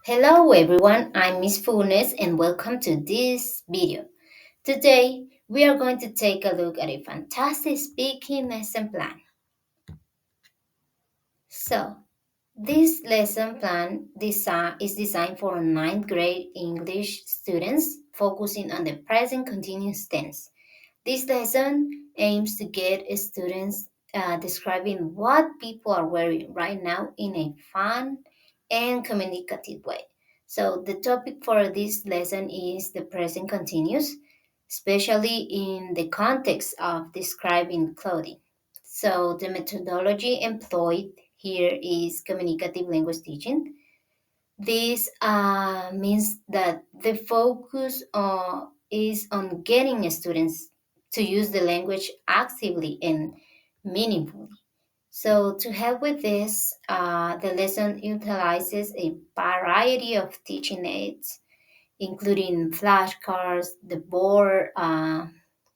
Hello everyone, I'm Miss Funes and welcome to this video. Today we are going to take a look at a fantastic speaking lesson plan. So, this lesson plan is designed for ninth grade English students focusing on the present continuous tense. This lesson aims to get students describing what people are wearing right now in a fun and communicative way. So, the topic for this lesson is the present continuous, especially in the context of describing clothing. So, the methodology employed here is communicative language teaching. This means that the focus is on getting students to use the language actively and meaningfully. So, to help with this, the lesson utilizes a variety of teaching aids, including flashcards, the board,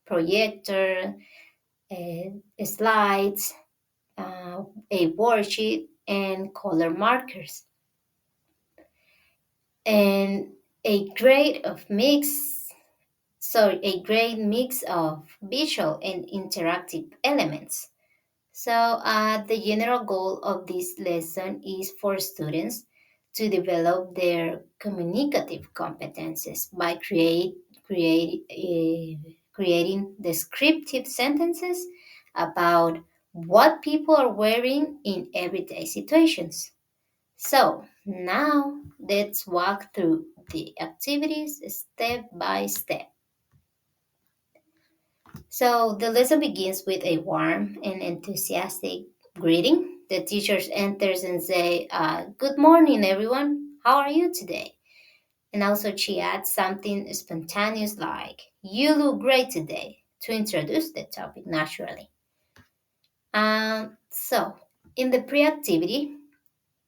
projector, slides, a worksheet, and color markers. And a great of mix a great mix of visual and interactive elements. So the general goal of this lesson is for students to develop their communicative competences by creating descriptive sentences about what people are wearing in everyday situations. So now let's walk through the activities step by step. So the lesson begins with a warm and enthusiastic greeting. The teacher enters and say, "Good morning, everyone. How are you today?" And also she adds something spontaneous like, "You look great today," to introduce the topic naturally. So in the pre-activity,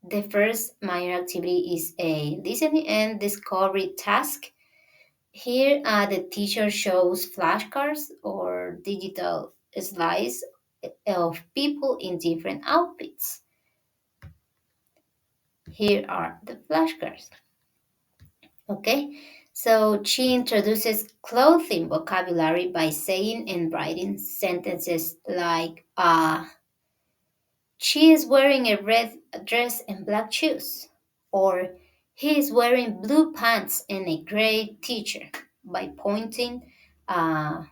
the first minor activity is a listening and discovery task. Here, the teacher shows flashcards or digital slides of people in different outfits. Here are the flashcards. Okay, so she introduces clothing vocabulary by saying and writing sentences like, she is wearing a red dress and black shoes, or he is wearing blue pants and a gray t-shirt by pointing uh,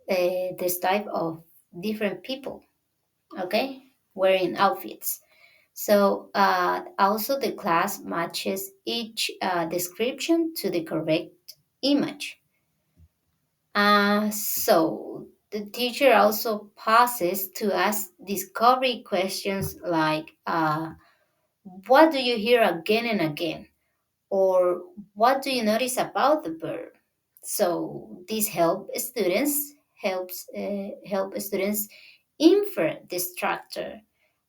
this type of different people, okay, wearing outfits. So also the class matches each description to the correct image. So the teacher also pauses to ask discovery questions like, what do you hear again and again? Or what do you notice about the bird? So this help students infer the structure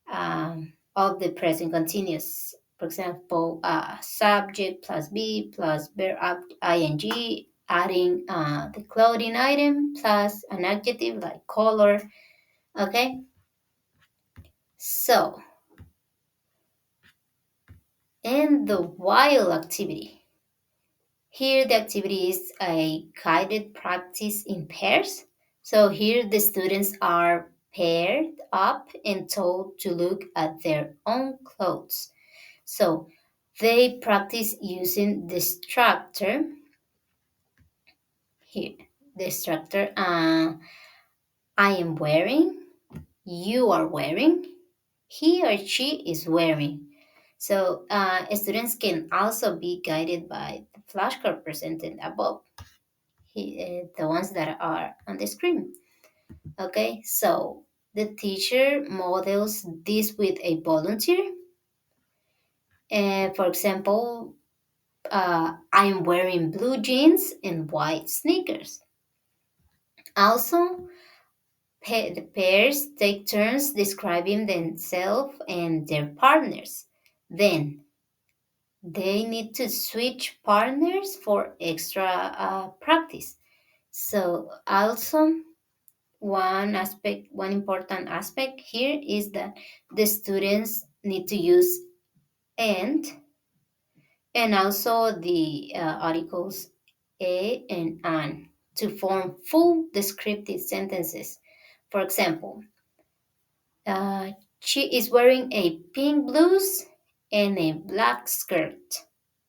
of the present continuous. For example, subject plus be plus verb ing, adding the clothing item plus an adjective like color. Okay, so and the while activity. Here, the activity is a guided practice in pairs. So, here the students are paired up and told to look at their own clothes. So, they practice using the structure here. The structure I am wearing, you are wearing, he or she is wearing. So, students can also be guided by the flashcard presented above. The ones that are on the screen. Okay, so the teacher models this with a volunteer. For example, I'm wearing blue jeans and white sneakers. Also, the pairs take turns describing themselves and their partners. Then they need to switch partners for extra practice. So also one important aspect here is that the students need to use and and also the articles a and an to form full descriptive sentences. For example, uh, she is wearing a pink blouse and a black skirt.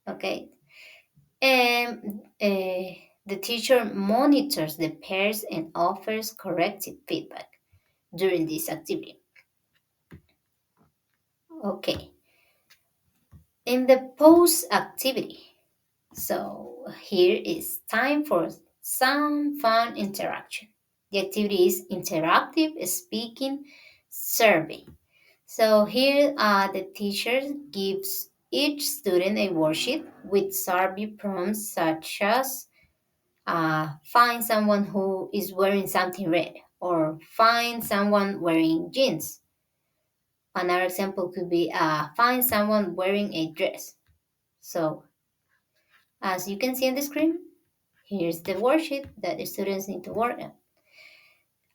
Okay, and the teacher monitors the pairs and offers corrective feedback during this activity. Okay, in the post activity, so here is time for some fun interaction. The activity is interactive speaking survey. So here the teacher gives each student a worksheet with survey prompts such as find someone who is wearing something red or find someone wearing jeans. Another example could be find someone wearing a dress. So as you can see on the screen, here's the worksheet that the students need to work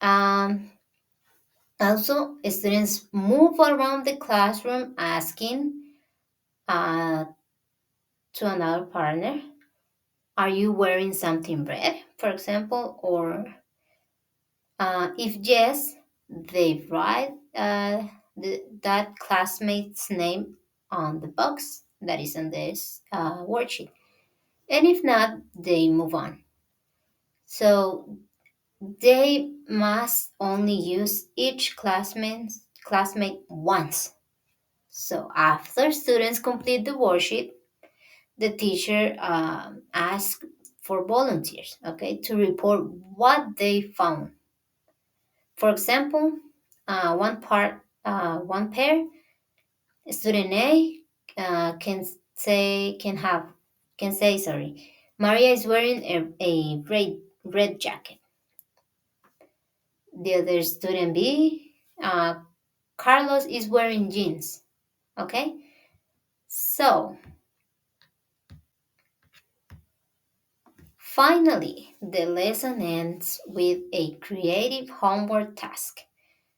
on. Also, students move around the classroom asking uh, to another partner, are you wearing something red, for example? Or if yes, they write that classmate's name on the box that is on this worksheet. And if not, they move on. So they must only use each classmate once. So after students complete the worksheet, the teacher asks for volunteers, okay, to report what they found. For example, one pair, student A can say sorry, Maria is wearing a red jacket. The other student B, Carlos is wearing jeans. Okay, so finally, the lesson ends with a creative homework task.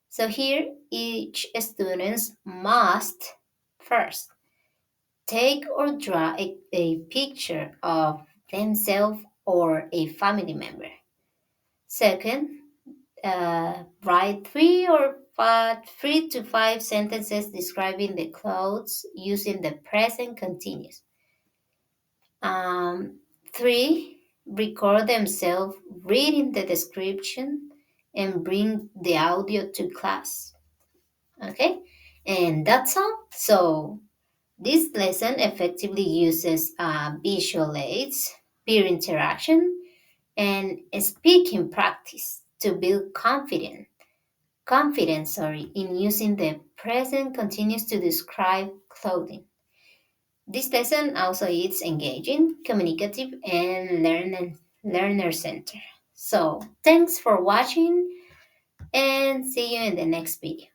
So here, each student must first take or draw a picture of themselves or a family member. Second, write three to five sentences describing the clothes using the present continuous. Um, Three, record themselves reading the description and bring the audio to class. Okay, and that's all. So this lesson effectively uses visual aids, peer interaction, and speaking practice to build confidence in using the present continuous to describe clothing. This lesson also is engaging, communicative, and learner centered. So thanks for watching and see you in the next video.